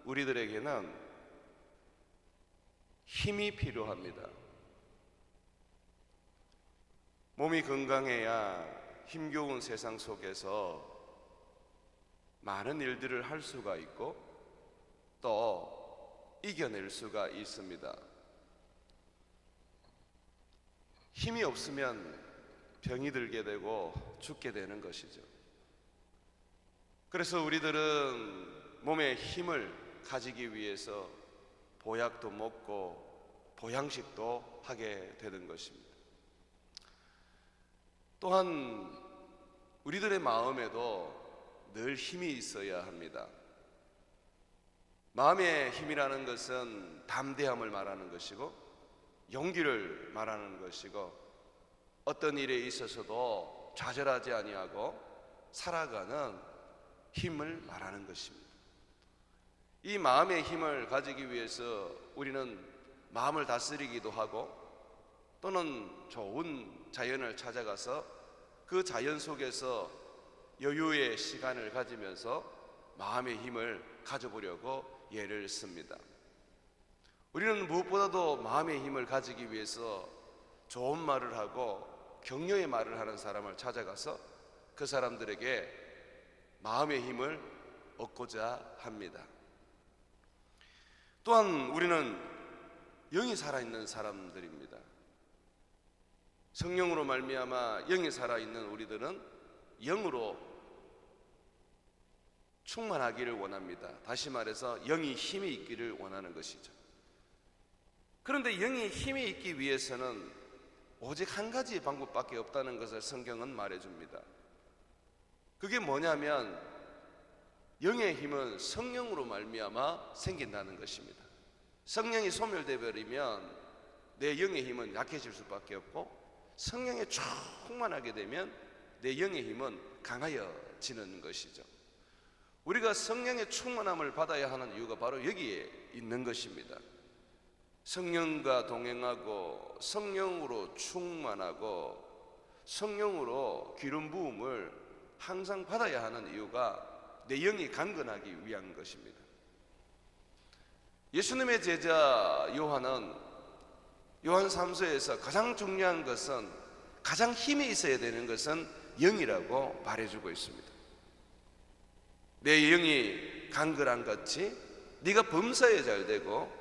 우리들에게는 힘이 필요합니다. 몸이 건강해야 힘겨운 세상 속에서 많은 일들을 할 수가 있고 또 이겨낼 수가 있습니다. 힘이 없으면 병이 들게 되고 죽게 되는 것이죠. 그래서 우리들은 몸에 힘을 가지기 위해서 보약도 먹고 보양식도 하게 되는 것입니다. 또한 우리들의 마음에도 늘 힘이 있어야 합니다. 마음의 힘이라는 것은 담대함을 말하는 것이고 용기를 말하는 것이고 어떤 일에 있어서도 좌절하지 아니하고 살아가는 힘을 말하는 것입니다. 이 마음의 힘을 가지기 위해서 우리는 마음을 다스리기도 하고 또는 좋은 자연을 찾아가서 그 자연 속에서 여유의 시간을 가지면서 마음의 힘을 가져보려고 애를 씁니다. 우리는 무엇보다도 마음의 힘을 가지기 위해서 좋은 말을 하고 격려의 말을 하는 사람을 찾아가서 그 사람들에게 마음의 힘을 얻고자 합니다. 또한 우리는 영이 살아있는 사람들입니다. 성령으로 말미암아 영이 살아있는 우리들은 영으로 충만하기를 원합니다. 다시 말해서 영이 힘이 있기를 원하는 것이죠. 그런데 영이 힘이 있기 위해서는 오직 한 가지 방법밖에 없다는 것을 성경은 말해줍니다. 그게 뭐냐면 영의 힘은 성령으로 말미암아 생긴다는 것입니다. 성령이 소멸되어 버리면 내 영의 힘은 약해질 수밖에 없고 성령에 충만하게 되면 내 영의 힘은 강하여지는 것이죠. 우리가 성령의 충만함을 받아야 하는 이유가 바로 여기에 있는 것입니다. 성령과 동행하고 성령으로 충만하고 성령으로 기름 부음을 항상 받아야 하는 이유가 내 영이 강건하기 위한 것입니다. 예수님의 제자 요한은 요한 3서에서 가장 중요한 것은 가장 힘이 있어야 되는 것은 영이라고 말해주고 있습니다. 내 영이 강건한 같이 네가 범사에 잘 되고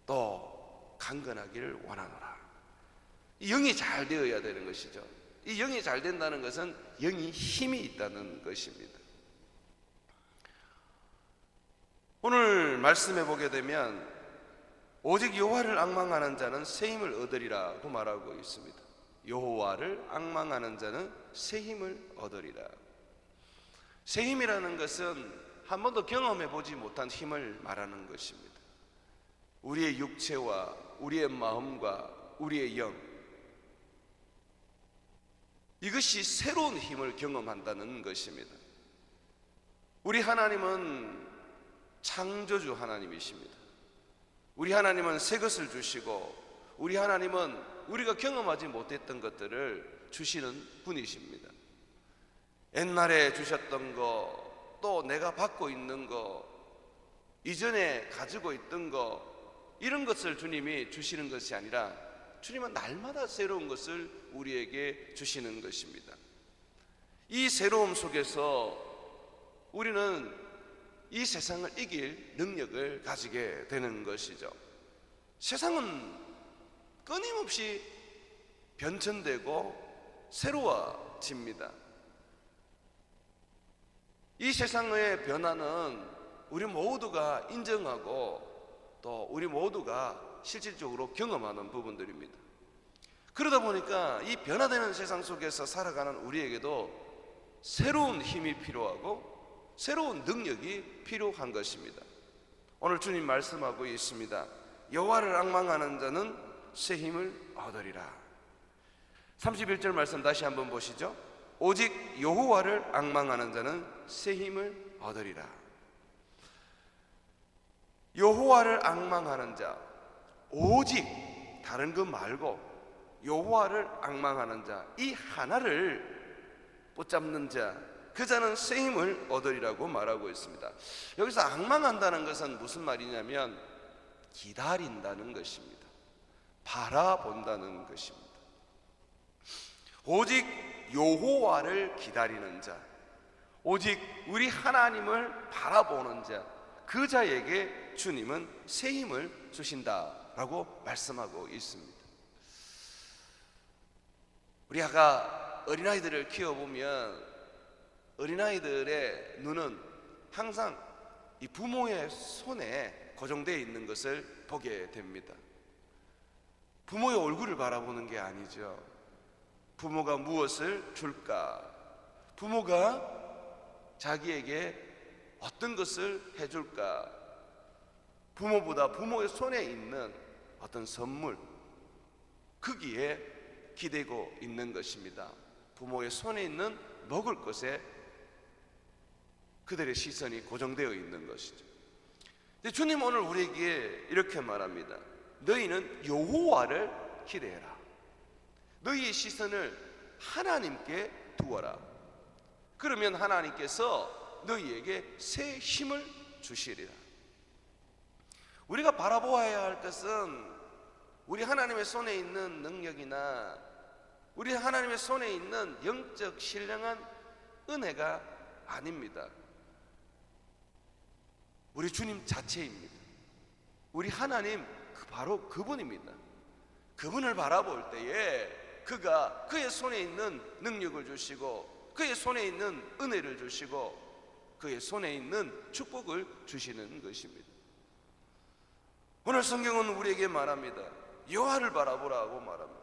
또 강건하기를 원하노라. 이 영이 잘 되어야 되는 것이죠. 이 영이 잘 된다는 것은 영이 힘이 있다는 것입니다. 오늘 말씀해 보게 되면 오직 여호와를 앙망하는 자는 새 힘을 얻으리라고 말하고 있습니다. 여호와를 앙망하는 자는 새 힘을 얻으리라. 새 힘이라는 것은 한 번도 경험해 보지 못한 힘을 말하는 것입니다. 우리의 육체와 우리의 마음과 우리의 영, 이것이 새로운 힘을 경험한다는 것입니다. 우리 하나님은 창조주 하나님이십니다. 우리 하나님은 새 것을 주시고 우리 하나님은 우리가 경험하지 못했던 것들을 주시는 분이십니다. 옛날에 주셨던 거 또 내가 받고 있는 거 이전에 가지고 있던 거 이런 것을 주님이 주시는 것이 아니라 주님은 날마다 새로운 것을 우리에게 주시는 것입니다. 이 새로움 속에서 우리는 이 세상을 이길 능력을 가지게 되는 것이죠. 세상은 끊임없이 변천되고 새로워집니다. 이 세상의 변화는 우리 모두가 인정하고 또 우리 모두가 실질적으로 경험하는 부분들입니다. 그러다 보니까 이 변화되는 세상 속에서 살아가는 우리에게도 새로운 힘이 필요하고 새로운 능력이 필요한 것입니다. 오늘 주님 말씀하고 있습니다. 여호와를 앙망하는 자는 새 힘을 얻으리라. 31절 말씀 다시 한번 보시죠. 오직 여호와를 앙망하는 자는 새 힘을 얻으리라. 여호와를 앙망하는 자, 오직 다른 것 말고 여호와를 앙망하는 자, 이 하나를 붙잡는 자, 그 자는 새 힘을 얻으리라고 말하고 있습니다. 여기서 앙망한다는 것은 무슨 말이냐면 기다린다는 것입니다. 바라본다는 것입니다. 오직 여호와를 기다리는 자, 오직 우리 하나님을 바라보는 자, 그 자에게 주님은 새 힘을 주신다라고 말씀하고 있습니다. 우리 아까 어린아이들을 키워보면 어린아이들의 눈은 항상 이 부모의 손에 고정되어 있는 것을 보게 됩니다. 부모의 얼굴을 바라보는 게 아니죠. 부모가 무엇을 줄까? 부모가 자기에게 어떤 것을 해줄까? 부모보다 부모의 손에 있는 어떤 선물, 거기에 기대고 있는 것입니다. 부모의 손에 있는 먹을 것에 그들의 시선이 고정되어 있는 것이죠. 근데 주님 오늘 우리에게 이렇게 말합니다. 너희는 여호와를 기대해라. 너희의 시선을 하나님께 두어라. 그러면 하나님께서 너희에게 새 힘을 주시리라. 우리가 바라보아야 할 것은 우리 하나님의 손에 있는 능력이나 우리 하나님의 손에 있는 영적 신령한 은혜가 아닙니다. 우리 주님 자체입니다. 우리 하나님 바로 그분입니다. 그분을 바라볼 때에 그가 그의 손에 있는 능력을 주시고 그의 손에 있는 은혜를 주시고 그의 손에 있는 축복을 주시는 것입니다. 오늘 성경은 우리에게 말합니다. 여호와를 바라보라고 말합니다.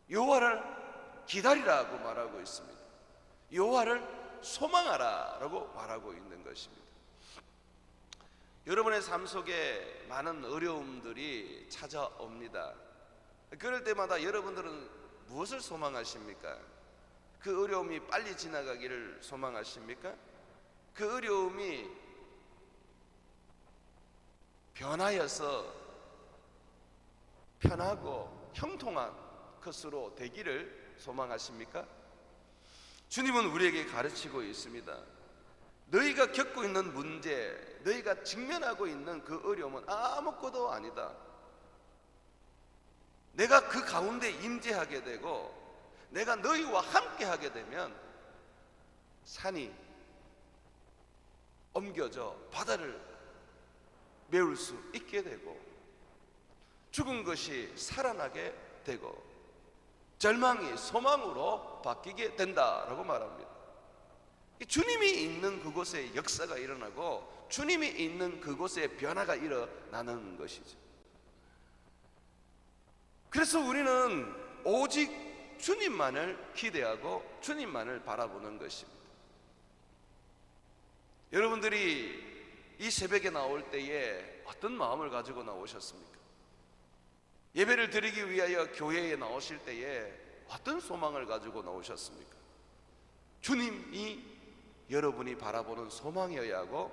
여호와를 기다리라고 말하고 있습니다. 여호와를 소망하라라고 말하고 있는 것입니다. 여러분의 삶 속에 많은 어려움들이 찾아옵니다. 그럴 때마다 여러분들은 무엇을 소망하십니까? 그 어려움이 빨리 지나가기를 소망하십니까? 그 어려움이 변하여서 편하고 형통한 것으로 되기를 소망하십니까? 주님은 우리에게 가르치고 있습니다. 너희가 겪고 있는 문제, 너희가 직면하고 있는 그 어려움은 아무것도 아니다. 내가 그 가운데 임재하게 되고 내가 너희와 함께 하게 되면 산이 옮겨져 바다를 메울 수 있게 되고 죽은 것이 살아나게 되고 절망이 소망으로 바뀌게 된다라고 말합니다. 주님이 있는 그곳에 역사가 일어나고 주님이 있는 그곳에 변화가 일어나는 것이죠. 그래서 우리는 오직 주님만을 기대하고 주님만을 바라보는 것입니다. 여러분들이 이 새벽에 나올 때에 어떤 마음을 가지고 나오셨습니까? 예배를 드리기 위하여 교회에 나오실 때에 어떤 소망을 가지고 나오셨습니까? 주님이 여러분이 바라보는 소망이어야 하고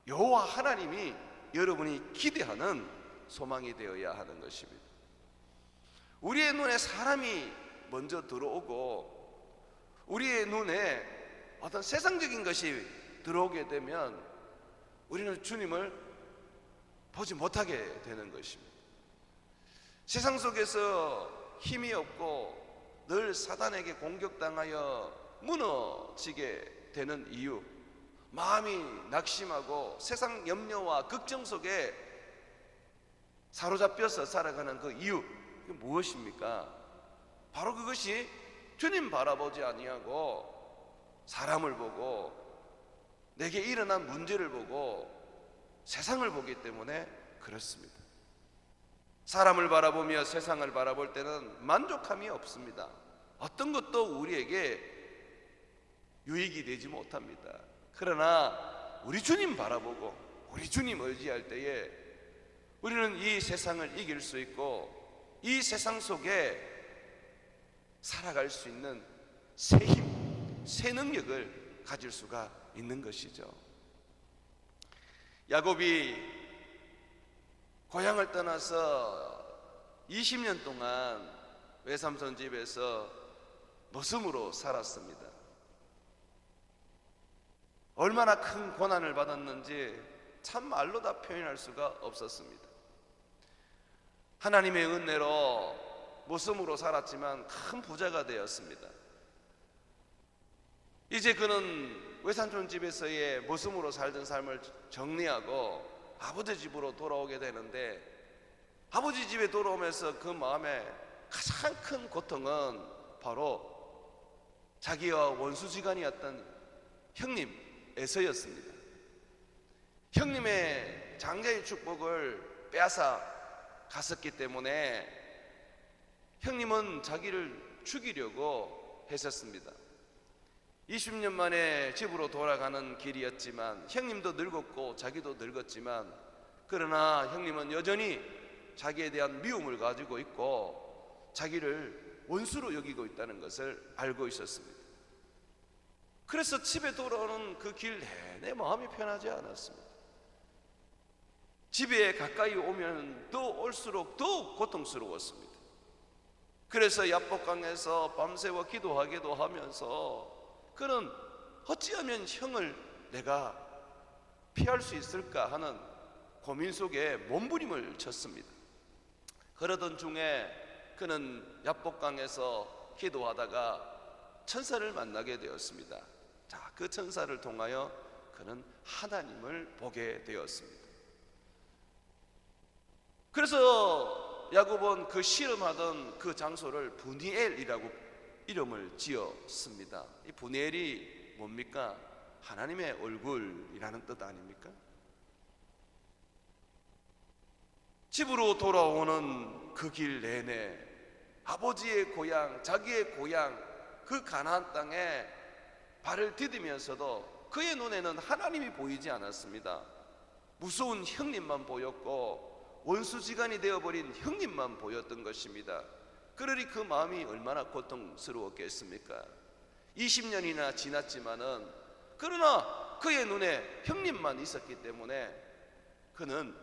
여호와 하나님이 여러분이 기대하는 소망이 되어야 하는 것입니다. 우리의 눈에 사람이 먼저 들어오고 우리의 눈에 어떤 세상적인 것이 들어오게 되면 우리는 주님을 보지 못하게 되는 것입니다. 세상 속에서 힘이 없고 늘 사단에게 공격당하여 무너지게 되는 이유, 마음이 낙심하고 세상 염려와 걱정 속에 사로잡혀서 살아가는 그 이유, 그게 무엇입니까? 바로 그것이 주님 바라보지 아니하고 사람을 보고 내게 일어난 문제를 보고 세상을 보기 때문에 그렇습니다. 사람을 바라보며 세상을 바라볼 때는 만족함이 없습니다. 어떤 것도 우리에게 유익이 되지 못합니다. 그러나 우리 주님 바라보고 우리 주님 의지할 때에 우리는 이 세상을 이길 수 있고 이 세상 속에 살아갈 수 있는 새 힘, 새 능력을 가질 수가 있는 것이죠. 야곱이 고향을 떠나서 20년 동안 외삼촌 집에서 노섬으로 살았습니다. 얼마나 큰 고난을 받았는지 참 말로 다 표현할 수가 없었습니다. 하나님의 은혜로 모섬으로 살았지만 큰 부자가 되었습니다. 이제 그는 외삼촌 집에서의 모섬으로 살던 삶을 정리하고 아버지 집으로 돌아오게 되는데, 아버지 집에 돌아오면서 그 마음에 가장 큰 고통은 바로 자기와 원수지간이었던 형님 에서였습니다. 형님의 장자의 축복을 빼앗아 갔었기 때문에 형님은 자기를 죽이려고 했었습니다. 20년 만에 집으로 돌아가는 길이었지만 형님도 늙었고 자기도 늙었지만, 그러나 형님은 여전히 자기에 대한 미움을 가지고 있고 자기를 원수로 여기고 있다는 것을 알고 있었습니다. 그래서 집에 돌아오는 그 길 내내 마음이 편하지 않았습니다. 집에 가까이 오면 또 올수록 더욱 고통스러웠습니다. 그래서 야복강에서 밤새워 기도하기도 하면서 그는 어찌하면 형을 내가 피할 수 있을까 하는 고민 속에 몸부림을 쳤습니다. 그러던 중에 그는 야복강에서 기도하다가 천사를 만나게 되었습니다. 자, 그 천사를 통하여 그는 하나님을 보게 되었습니다. 그래서 야곱은 그 실험하던 그 장소를 브니엘이라고 이름을 지었습니다. 이 브니엘이 뭡니까? 하나님의 얼굴이라는 뜻 아닙니까? 집으로 돌아오는 그 길 내내 아버지의 고향, 자기의 고향, 그 가나안 땅에 발을 디디면서도 그의 눈에는 하나님이 보이지 않았습니다. 무서운 형님만 보였고 원수지간이 되어버린 형님만 보였던 것입니다. 그러니 그 마음이 얼마나 고통스러웠겠습니까? 20년이나 지났지만은, 그러나 그의 눈에 형님만 있었기 때문에 그는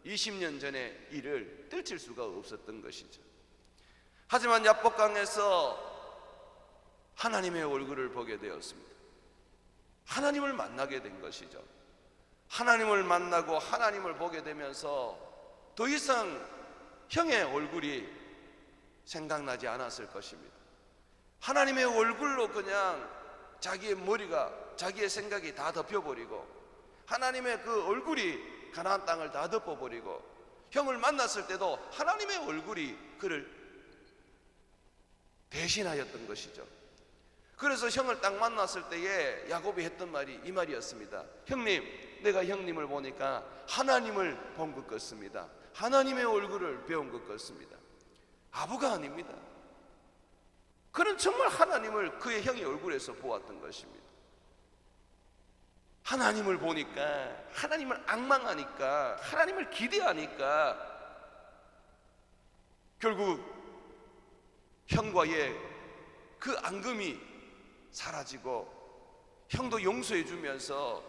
20년 전의 일을 떨칠 수가 없었던 것이죠. 하지만 야복강에서 하나님의 얼굴을 보게 되었습니다. 하나님을 만나게 된 것이죠. 하나님을 만나고 하나님을 보게 되면서 더 이상 형의 얼굴이 생각나지 않았을 것입니다. 하나님의 얼굴로 그냥 자기의 머리가, 자기의 생각이 다 덮여버리고, 하나님의 그 얼굴이 가나안 땅을 다 덮어버리고, 형을 만났을 때도 하나님의 얼굴이 그를 대신하였던 것이죠. 그래서 형을 딱 만났을 때에 야곱이 했던 말이 이 말이었습니다. 형님, 내가 형님을 보니까 하나님을 본 것 같습니다. 하나님의 얼굴을 배운 것 같습니다. 아부가 아닙니다. 그는 정말 하나님을 그의 형의 얼굴에서 보았던 것입니다. 하나님을 보니까, 하나님을 앙망하니까, 하나님을 기대하니까 결국 형과의 그 앙금이 사라지고 형도 용서해 주면서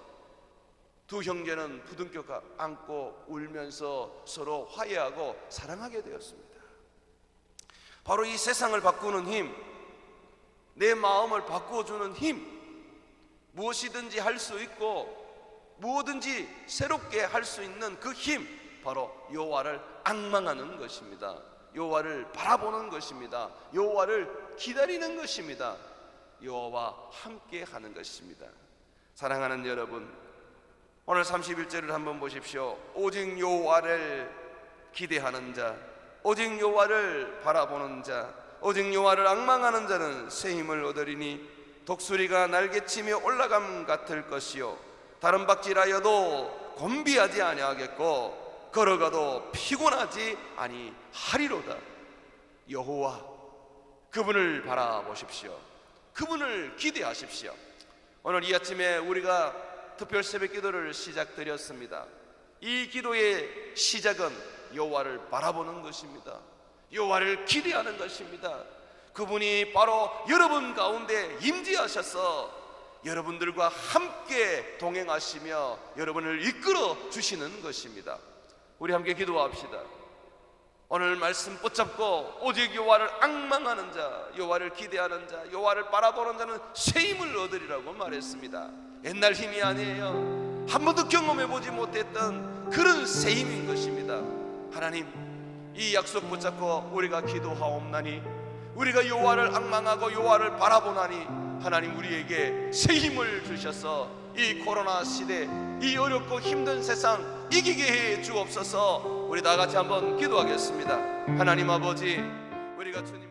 두 형제는 부둥켜 안고 울면서 서로 화해하고 사랑하게 되었습니다. 바로 이 세상을 바꾸는 힘, 내 마음을 바꾸어주는 힘, 무엇이든지 할 수 있고 무엇든지 새롭게 할 수 있는 그 힘, 바로 여호와를 앙망하는 것입니다. 여호와를 바라보는 것입니다. 여호와를 기다리는 것입니다. 여호와와 함께 하는 것입니다. 사랑하는 여러분, 오늘 31절을 한번 보십시오. 오직 여호와를 기대하는 자, 오직 여호와를 바라보는 자, 오직 여호와를 앙망하는 자는 새 힘을 얻으리니 독수리가 날개치며 올라감 같을 것이요 다른 박질하여도 곤비하지 아니하겠고 걸어가도 피곤하지 아니하리로다. 여호와, 그분을 바라보십시오. 그분을 기대하십시오. 오늘 이 아침에 우리가 특별 새벽 기도를 시작드렸습니다. 이 기도의 시작은 여호와를 바라보는 것입니다. 여호와를 기대하는 것입니다. 그분이 바로 여러분 가운데 임재하셔서 여러분들과 함께 동행하시며 여러분을 이끌어 주시는 것입니다. 우리 함께 기도합시다. 오늘 말씀 붙잡고 오직 여호와를 앙망하는 자, 여호와를 기대하는 자, 여호와를 바라보는 자는 새 힘을 얻으리라고 말했습니다. 옛날 힘이 아니에요. 한 번도 경험해 보지 못했던 그런 새 힘인 것입니다. 하나님, 이 약속 붙잡고 우리가 기도하옵나니, 우리가 여호와를 앙망하고 여호와를 바라보나니 하나님 우리에게 새 힘을 주셔서 이 코로나 시대, 이 어렵고 힘든 세상 이기게 해 주옵소서. 우리 다 같이 한번 기도하겠습니다. 하나님 아버지, 우리가 주님